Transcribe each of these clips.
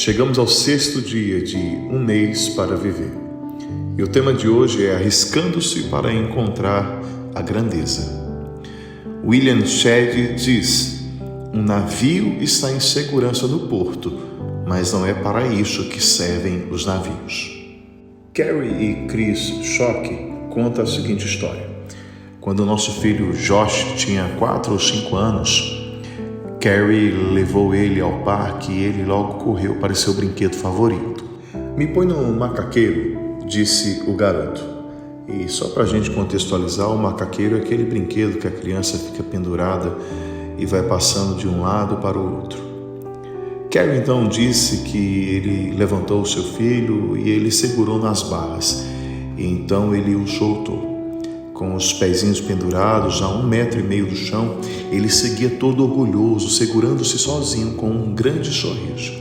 Chegamos ao 6º dia de um mês para viver. E o tema de hoje é arriscando-se para encontrar a grandeza. William Shedd diz: um navio está em segurança no porto, mas não é para isso que servem os navios. Carrie e Chris Schock contam a seguinte história. Quando nosso filho Josh tinha 4 ou 5 anos, Carrie levou ele ao parque e ele logo correu para seu brinquedo favorito. Me põe no macaqueiro, disse o garoto. E só para a gente contextualizar, o macaqueiro é aquele brinquedo que a criança fica pendurada e vai passando de um lado para o outro. Carrie então disse que ele levantou o seu filho e ele segurou nas barras. E então ele o soltou. Com os pezinhos pendurados a 1,5 metro do chão, ele seguia todo orgulhoso, segurando-se sozinho com um grande sorriso.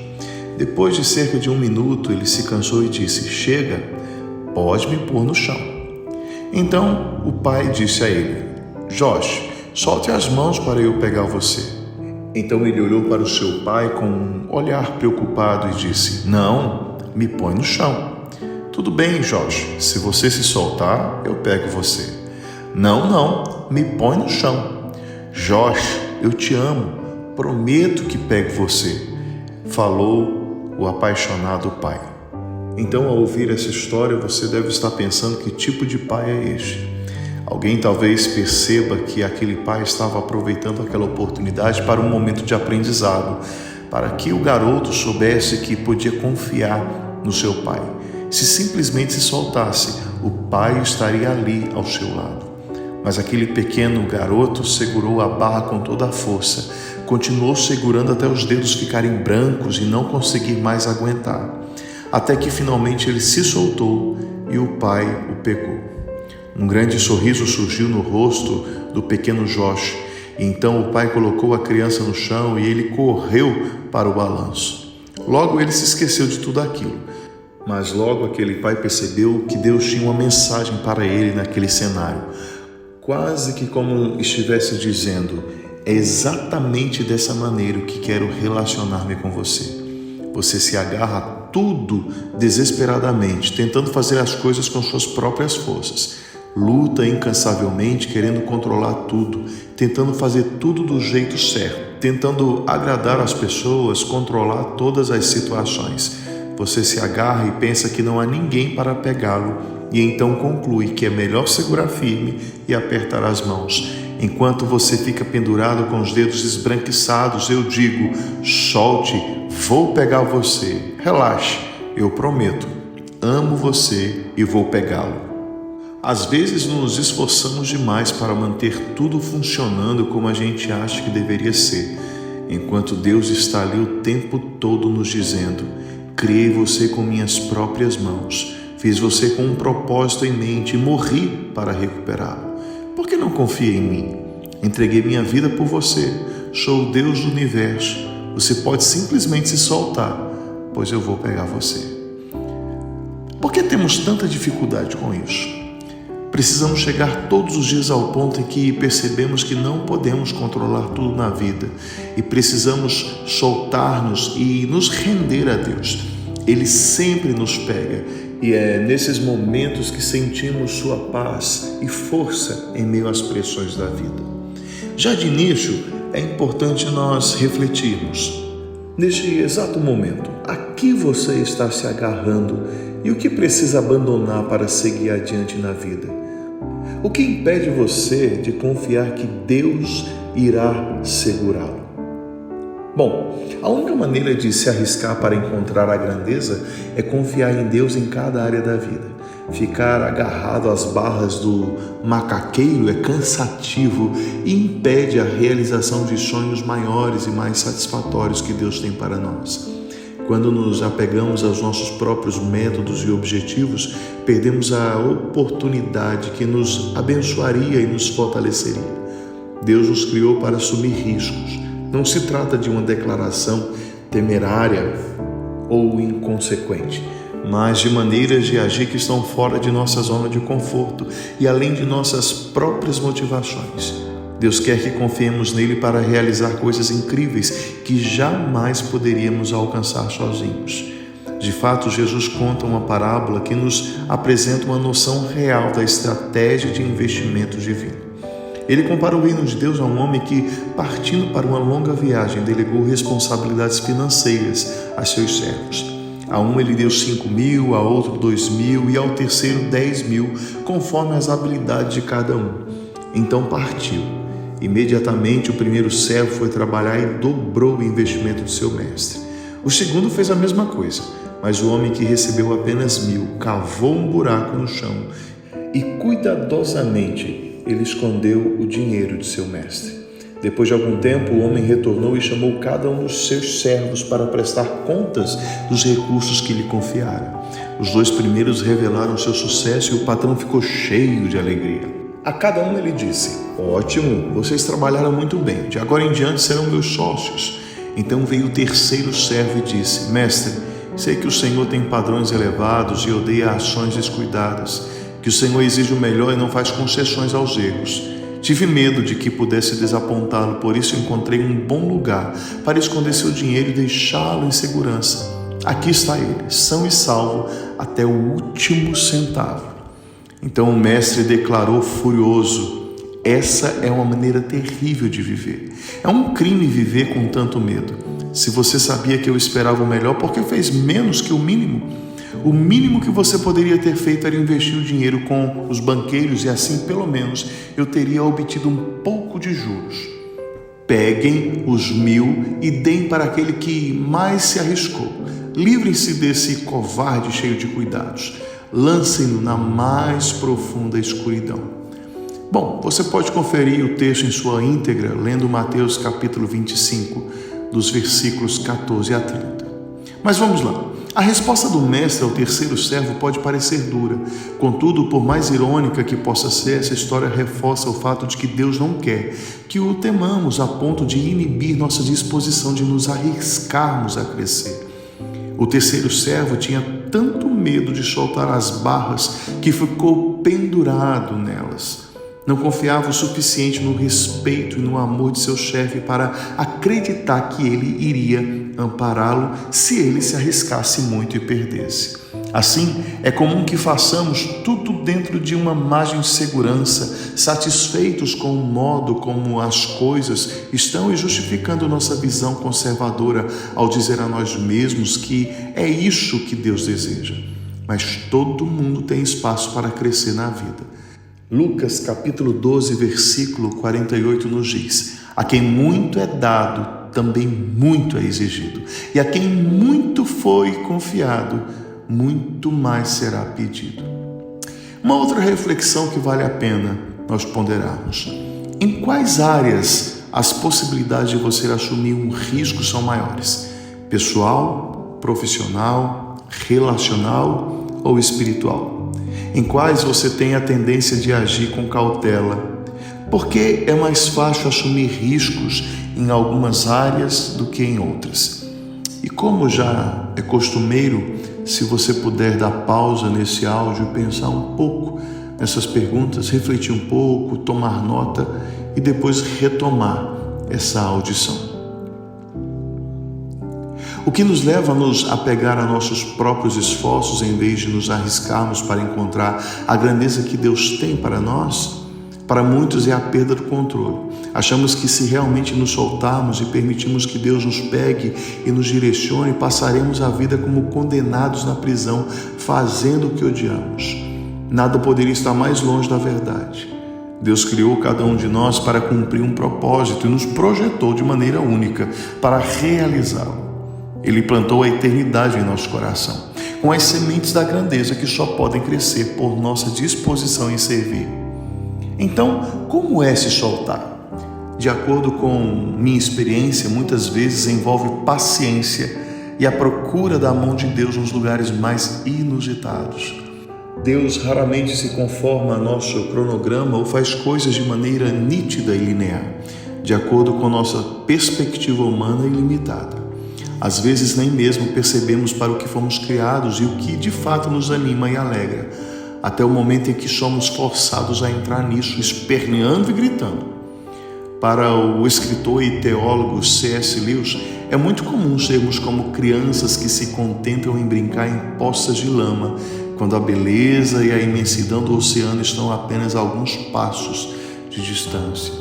Depois de cerca de 1 minuto, ele se cansou e disse: chega, pode me pôr no chão. Então o pai disse a ele: Josh, solte as mãos para eu pegar você. Então ele olhou para o seu pai com um olhar preocupado e disse: não, me põe no chão. Tudo bem, Josh, se você se soltar, eu pego você. Não, me põe no chão. Josh, eu te amo, prometo que pego você, falou o apaixonado pai. Então, ao ouvir essa história, você deve estar pensando que tipo de pai é este. Alguém talvez perceba que aquele pai estava aproveitando aquela oportunidade para um momento de aprendizado, para que o garoto soubesse que podia confiar no seu pai. Se simplesmente se soltasse, o pai estaria ali ao seu lado. Mas aquele pequeno garoto segurou a barra com toda a força, continuou segurando até os dedos ficarem brancos e não conseguir mais aguentar, até que finalmente ele se soltou e o pai o pegou. Um grande sorriso surgiu no rosto do pequeno Josh, e então o pai colocou a criança no chão e ele correu para o balanço. Logo ele se esqueceu de tudo aquilo, mas logo aquele pai percebeu que Deus tinha uma mensagem para ele naquele cenário. Quase que como estivesse dizendo: é exatamente dessa maneira que quero relacionar-me com você. Você se agarra a tudo desesperadamente, tentando fazer as coisas com suas próprias forças. Luta incansavelmente, querendo controlar tudo, tentando fazer tudo do jeito certo, tentando agradar as pessoas, controlar todas as situações. Você se agarra e pensa que não há ninguém para pegá-lo, e então conclui que é melhor segurar firme e apertar as mãos. Enquanto você fica pendurado com os dedos esbranquiçados, eu digo: solte, vou pegar você. Relaxe, eu prometo, amo você e vou pegá-lo. Às vezes nos esforçamos demais para manter tudo funcionando como a gente acha que deveria ser, enquanto Deus está ali o tempo todo nos dizendo: criei você com minhas próprias mãos, fiz você com um propósito em mente e morri para recuperá-lo. Por que não confia em mim? Entreguei minha vida por você, sou o Deus do universo. Você pode simplesmente se soltar, pois eu vou pegar você. Por que temos tanta dificuldade com isso? Precisamos chegar todos os dias ao ponto em que percebemos que não podemos controlar tudo na vida e precisamos soltar-nos e nos render a Deus. Ele sempre nos pega e é nesses momentos que sentimos sua paz e força em meio às pressões da vida. Já de início, é importante nós refletirmos. Neste exato momento, a que você está se agarrando e o que precisa abandonar para seguir adiante na vida? O que impede você de confiar que Deus irá segurá-lo? Bom, a única maneira de se arriscar para encontrar a grandeza é confiar em Deus em cada área da vida. Ficar agarrado às barras do macaqueiro é cansativo e impede a realização de sonhos maiores e mais satisfatórios que Deus tem para nós. Quando nos apegamos aos nossos próprios métodos e objetivos, perdemos a oportunidade que nos abençoaria e nos fortaleceria. Deus nos criou para assumir riscos. Não se trata de uma declaração temerária ou inconsequente, mas de maneiras de agir que estão fora de nossa zona de conforto e além de nossas próprias motivações. Deus quer que confiemos nele para realizar coisas incríveis que jamais poderíamos alcançar sozinhos. De fato, Jesus conta uma parábola que nos apresenta uma noção real da estratégia de investimento divino. Ele compara o reino de Deus a um homem que, partindo para uma longa viagem, delegou responsabilidades financeiras a seus servos. A um ele deu 5.000, a outro 2.000 e ao terceiro 10.000, conforme as habilidades de cada um. Então partiu. Imediatamente o primeiro servo foi trabalhar e dobrou o investimento de seu mestre. O segundo fez a mesma coisa, mas o homem que recebeu apenas 1.000 cavou um buraco no chão e cuidadosamente ele escondeu o dinheiro de seu mestre. Depois de algum tempo, o homem retornou e chamou cada um dos seus servos para prestar contas dos recursos que lhe confiara. Os 2 primeiros revelaram seu sucesso e o patrão ficou cheio de alegria. A cada um ele disse: ótimo, vocês trabalharam muito bem, de agora em diante serão meus sócios. Então veio o terceiro servo e disse: mestre, sei que o Senhor tem padrões elevados e odeia ações descuidadas, que o Senhor exige o melhor e não faz concessões aos erros. Tive medo de que pudesse desapontá-lo, por isso encontrei um bom lugar para esconder seu dinheiro e deixá-lo em segurança. Aqui está ele, são e salvo até o último centavo. Então o mestre declarou furioso: essa é uma maneira terrível de viver. É um crime viver com tanto medo. Se você sabia que eu esperava o melhor, por que fez menos que o mínimo? O mínimo que você poderia ter feito era investir o dinheiro com os banqueiros e assim, pelo menos, eu teria obtido um pouco de juros. Peguem os 1.000 e deem para aquele que mais se arriscou. Livrem-se desse covarde cheio de cuidados. Lancem-no na mais profunda escuridão. Bom, você pode conferir o texto em sua íntegra lendo Mateus capítulo 25, dos versículos 14 a 30. Mas vamos lá. A resposta do mestre ao terceiro servo pode parecer dura. Contudo, por mais irônica que possa ser, essa história reforça o fato de que Deus não quer que o temamos a ponto de inibir nossa disposição de nos arriscarmos a crescer. O terceiro servo tinha tanto medo de soltar as barras que ficou pendurado nelas. Não confiava o suficiente no respeito e no amor de seu chefe para acreditar que ele iria ampará-lo se ele se arriscasse muito e perdesse. Assim, é comum que façamos tudo dentro de uma margem de segurança, satisfeitos com o modo como as coisas estão e justificando nossa visão conservadora ao dizer a nós mesmos que é isso que Deus deseja. Mas todo mundo tem espaço para crescer na vida. Lucas capítulo 12, versículo 48 nos diz: a quem muito é dado, também muito é exigido. E a quem muito foi confiado, muito mais será pedido. Uma outra reflexão que vale a pena nós ponderarmos: em quais áreas as possibilidades de você assumir um risco são maiores? Pessoal, profissional, relacional ou espiritual? Em quais você tem a tendência de agir com cautela? Porque é mais fácil assumir riscos em algumas áreas do que em outras. E como já é costumeiro, se você puder dar pausa nesse áudio e pensar um pouco nessas perguntas, refletir um pouco, tomar nota e depois retomar essa audição. O que nos leva a nos apegar a nossos próprios esforços em vez de nos arriscarmos para encontrar a grandeza que Deus tem para nós? Para muitos é a perda do controle. Achamos que se realmente nos soltarmos e permitirmos que Deus nos pegue e nos direcione, passaremos a vida como condenados na prisão, fazendo o que odiamos. Nada poderia estar mais longe da verdade. Deus criou cada um de nós para cumprir um propósito e nos projetou de maneira única para realizá-lo. Ele plantou a eternidade em nosso coração, com as sementes da grandeza que só podem crescer por nossa disposição em servir. Então, como é se soltar? De acordo com minha experiência, muitas vezes envolve paciência e a procura da mão de Deus nos lugares mais inusitados. Deus raramente se conforma a nosso cronograma ou faz coisas de maneira nítida e linear, de acordo com nossa perspectiva humana e limitada. Às vezes nem mesmo percebemos para o que fomos criados e o que de fato nos anima e alegra, até o momento em que somos forçados a entrar nisso, esperneando e gritando. Para o escritor e teólogo C.S. Lewis, é muito comum sermos como crianças que se contentam em brincar em poças de lama, quando a beleza e a imensidão do oceano estão a apenas alguns passos de distância.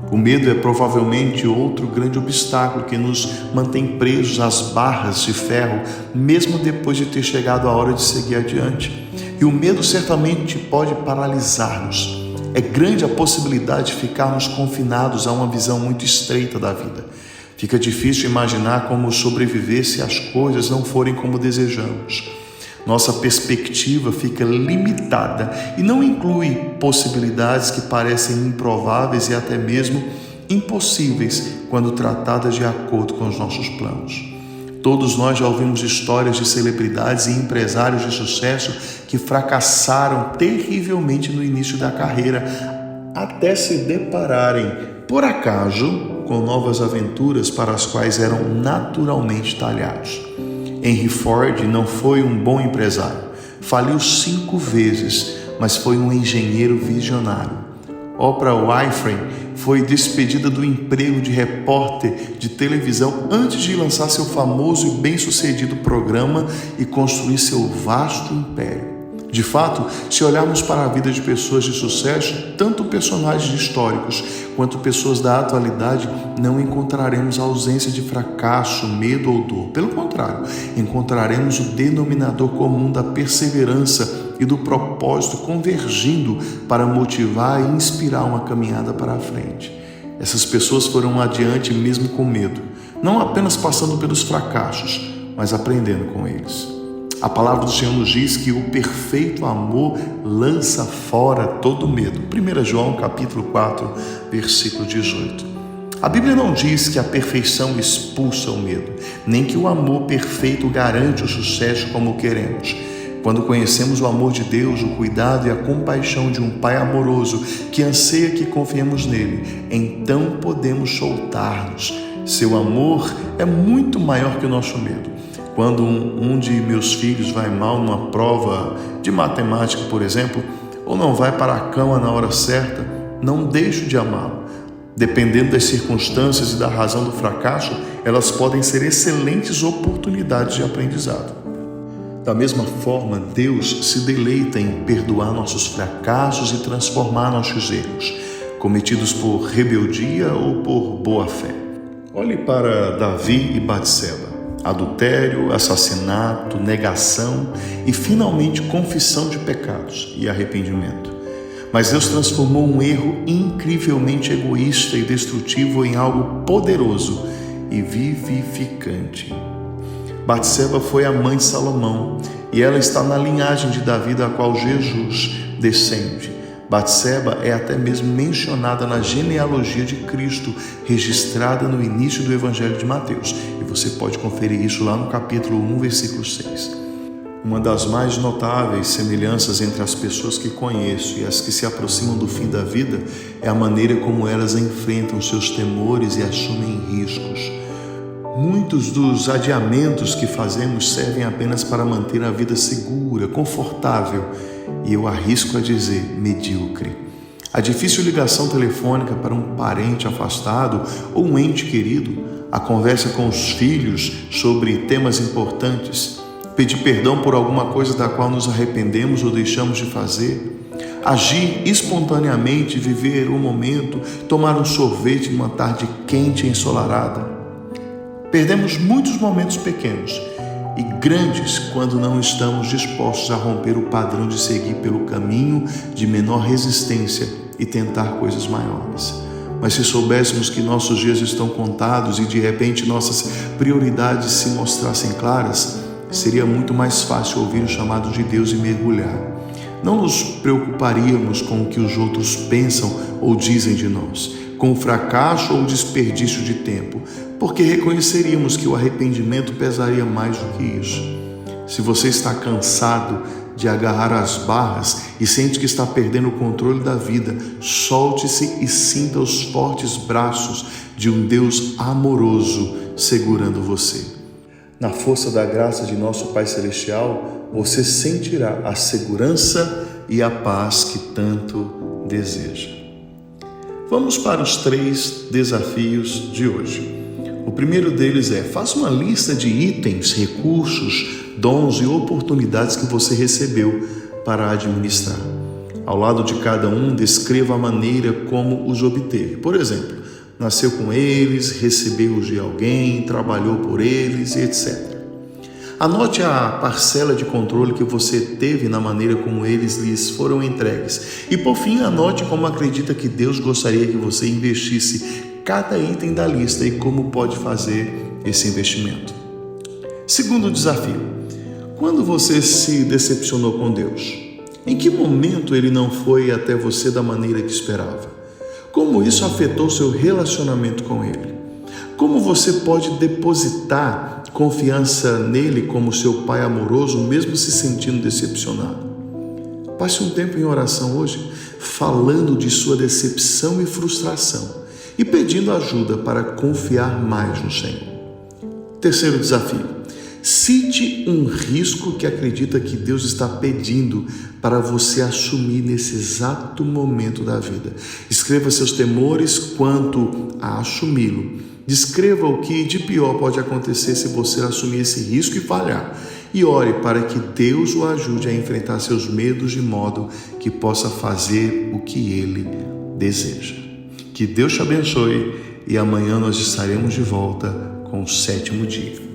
O medo é provavelmente outro grande obstáculo que nos mantém presos às barras de ferro, mesmo depois de ter chegado a hora de seguir adiante. E o medo certamente pode paralisar-nos. É grande a possibilidade de ficarmos confinados a uma visão muito estreita da vida. Fica difícil imaginar como sobreviver se as coisas não forem como desejamos. Nossa perspectiva fica limitada e não inclui possibilidades que parecem improváveis e até mesmo impossíveis quando tratadas de acordo com os nossos planos. Todos nós já ouvimos histórias de celebridades e empresários de sucesso que fracassaram terrivelmente no início da carreira, até se depararem, por acaso, com novas aventuras para as quais eram naturalmente talhados. Henry Ford não foi um bom empresário, faliu 5 vezes, mas foi um engenheiro visionário. Oprah Winfrey foi despedida do emprego de repórter de televisão antes de lançar seu famoso e bem-sucedido programa e construir seu vasto império. De fato, se olharmos para a vida de pessoas de sucesso, tanto personagens históricos quanto pessoas da atualidade, não encontraremos a ausência de fracasso, medo ou dor. Pelo contrário, encontraremos o denominador comum da perseverança e do propósito convergindo para motivar e inspirar uma caminhada para a frente. Essas pessoas foram adiante mesmo com medo, não apenas passando pelos fracassos, mas aprendendo com eles. A palavra do Senhor nos diz que o perfeito amor lança fora todo medo. 1 João capítulo 4, versículo 18. A Bíblia não diz que a perfeição expulsa o medo, nem que o amor perfeito garante o sucesso como queremos. Quando conhecemos o amor de Deus, o cuidado e a compaixão de um Pai amoroso que anseia que confiemos nele, então podemos soltar-nos. Seu amor é muito maior que o nosso medo. Quando um de meus filhos vai mal numa prova de matemática, por exemplo, ou não vai para a cama na hora certa, não deixo de amá-lo. Dependendo das circunstâncias e da razão do fracasso, elas podem ser excelentes oportunidades de aprendizado. Da mesma forma, Deus se deleita em perdoar nossos fracassos e transformar nossos erros, cometidos por rebeldia ou por boa fé. Olhe para Davi e Batseba. Adultério, assassinato, negação e finalmente confissão de pecados e arrependimento. Mas Deus transformou um erro incrivelmente egoísta e destrutivo em algo poderoso e vivificante. Batseba foi a mãe de Salomão e ela está na linhagem de Davi, da qual Jesus descende. Batseba é até mesmo mencionada na genealogia de Cristo, registrada no início do Evangelho de Mateus. E você pode conferir isso lá no capítulo 1, versículo 6. Uma das mais notáveis semelhanças entre as pessoas que conheço e as que se aproximam do fim da vida é a maneira como elas enfrentam seus temores e assumem riscos. Muitos dos adiamentos que fazemos servem apenas para manter a vida segura, confortável e, eu arrisco a dizer, medíocre. A difícil ligação telefônica para um parente afastado ou um ente querido, a conversa com os filhos sobre temas importantes, pedir perdão por alguma coisa da qual nos arrependemos ou deixamos de fazer, agir espontaneamente, viver um momento, tomar um sorvete numa tarde quente e ensolarada. Perdemos muitos momentos pequenos e grandes quando não estamos dispostos a romper o padrão de seguir pelo caminho de menor resistência e tentar coisas maiores. Mas se soubéssemos que nossos dias estão contados e de repente nossas prioridades se mostrassem claras, seria muito mais fácil ouvir o chamado de Deus e mergulhar. Não nos preocuparíamos com o que os outros pensam ou dizem de nós, com o fracasso ou o desperdício de tempo, porque reconheceríamos que o arrependimento pesaria mais do que isso. Se você está cansado de agarrar as barras e sente que está perdendo o controle da vida, solte-se e sinta os fortes braços de um Deus amoroso segurando você. Na força da graça de nosso Pai Celestial, você sentirá a segurança e a paz que tanto deseja. Vamos para os 3 desafios de hoje. O primeiro deles é: faça uma lista de itens, recursos, dons e oportunidades que você recebeu para administrar. Ao lado de cada um, descreva a maneira como os obteve. Por exemplo, nasceu com eles, recebeu-os de alguém, trabalhou por eles, etc. Anote a parcela de controle que você teve na maneira como eles lhes foram entregues. E por fim, anote como acredita que Deus gostaria que você investisse cada item da lista e como pode fazer esse investimento. Segundo desafio: quando você se decepcionou com Deus? Em que momento ele não foi até você da maneira que esperava? Como isso afetou seu relacionamento com ele? Como você pode depositar confiança nele como seu pai amoroso, mesmo se sentindo decepcionado? Passe um tempo em oração hoje, falando de sua decepção e frustração e pedindo ajuda para confiar mais no Senhor. Terceiro desafio: cite um risco que acredita que Deus está pedindo para você assumir nesse exato momento da vida. Escreva seus temores quanto a assumi-lo. Descreva o que de pior pode acontecer se você assumir esse risco e falhar. E ore para que Deus o ajude a enfrentar seus medos de modo que possa fazer o que Ele deseja. Que Deus te abençoe e amanhã nós estaremos de volta com o 7º dia.